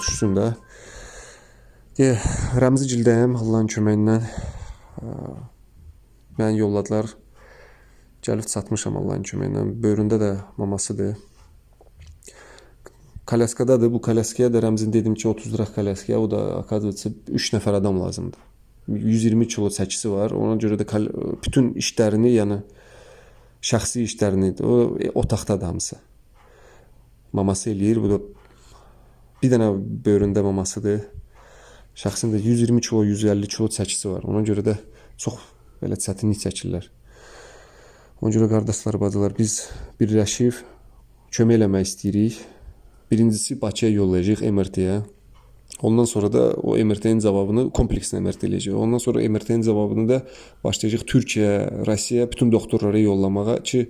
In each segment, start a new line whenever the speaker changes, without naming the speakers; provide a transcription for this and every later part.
düşsün də. Rəmzi gildəyəm, Allahın köməyi ilə. Məni yolladılar. Gəlib çatmışam Allahın köməyi ilə. Böyründə də mamasıdır. Kalyaskadadır. Bu kalyaskaya da Rəmzin dedim ki 30 liraq kalyaskaya. O da akademiyası 3 nəfər adam lazımdır. 120 kilo çəkisi var. Ona görə də bütün işlərini, yəni şəxsi işlərini o otaqdadır hamısı. Maması eləyir. Bu da bir dənə böyründə mamasıdır. Şəxsində 120 kilo, 150 kilo çəkisi var. Ona görə də çox belə çətinlik çəkirlər. Ona görə qardaşlar, bacılar, biz birləşib kömək eləmək istəyirik. Birincisi Bakıya yollayacağıq MRT-yə. Ondan sonra da o MRT-nin cavabını kompleksinə MRT eləyəcək. Ondan sonra MRT-nin cavabını da başlayacaq Türkiyə, Rusiya, bütün doktorlara yollamağa ki,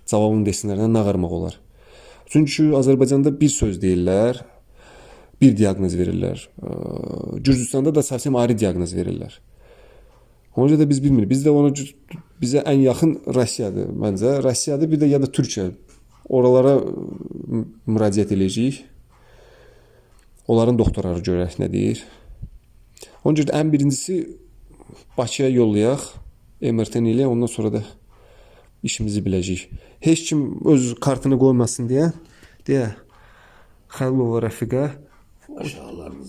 cavabını desinlər, nə ağarmaq olar. Çünki Azərbaycanda bir söz deyirlər, bir diaqnoz verirlər. Gürcüstanda da səsim ayrı diaqnoz verirlər. Ona görə də biz bilmirik. Bizə ən yaxın Rusiyadır məncə. Rusiyadır, bir də ya da Türkiyə. Oralara müraciət edəcəyik. Onların doktorları görək nə deyir. Ona görə də ən birincisi Bakıya yollayaq, MRT-ni ilə, ondan sonra da işimizi biləcəyik. Heç kim öz kartını qoymasın deyə Xəlilova Rəfiqə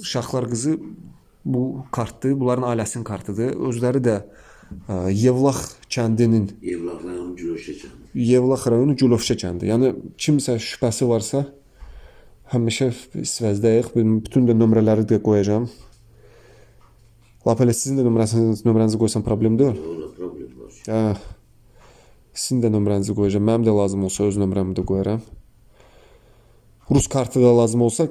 Uşaqlar qızı bu kartdır, bunların ailəsinin kartıdır. Özləri də Yevlax kəndinin Yevlax rayonu Gülovşa kəndi. Yəni kimsə şübhəsi varsa həmişə isvəzdəyik. Bütün də nömrələri də qoyacağam. Lapelə sizin də nömrənizi qoysam problem deyil. Sizin də nömrənizi qoyacağam. Mənim də lazım olsa öz nömrəmi də qoyaram. Rus kartı da lazım olsa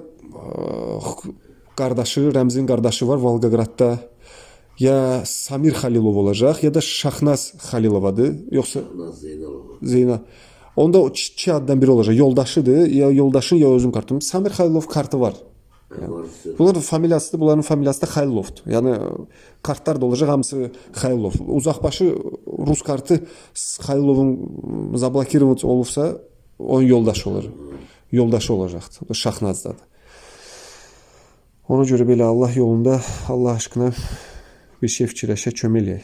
qardaşı, Rəmzin qardaşı var Volqogradda. Ya Samir Xəlilov olacaq, ya da Şaxnaz Xəlilovadır. Yoxsa Zeynal. Onda o iki addan biri olacaq. Yoldaşıdır, ya yoldaşın, ya özün kartı. Samir Xəlilov kartı var. Bunların familiyasıdır, bunların familiyası da Xəlilovdur. Yəni kartlar da olacaq, hamısı Xəlilov. Uzaqbaşı Rus kartı Xəlilovun zablokirovat olubsa, onun yoldaşı olur. Yoldaşı olacaqdır. O da Şaxnazdadır. Ona görə belə Allah yolunda, Allah aşkına bir şey fikirləşək, kömək eləyək.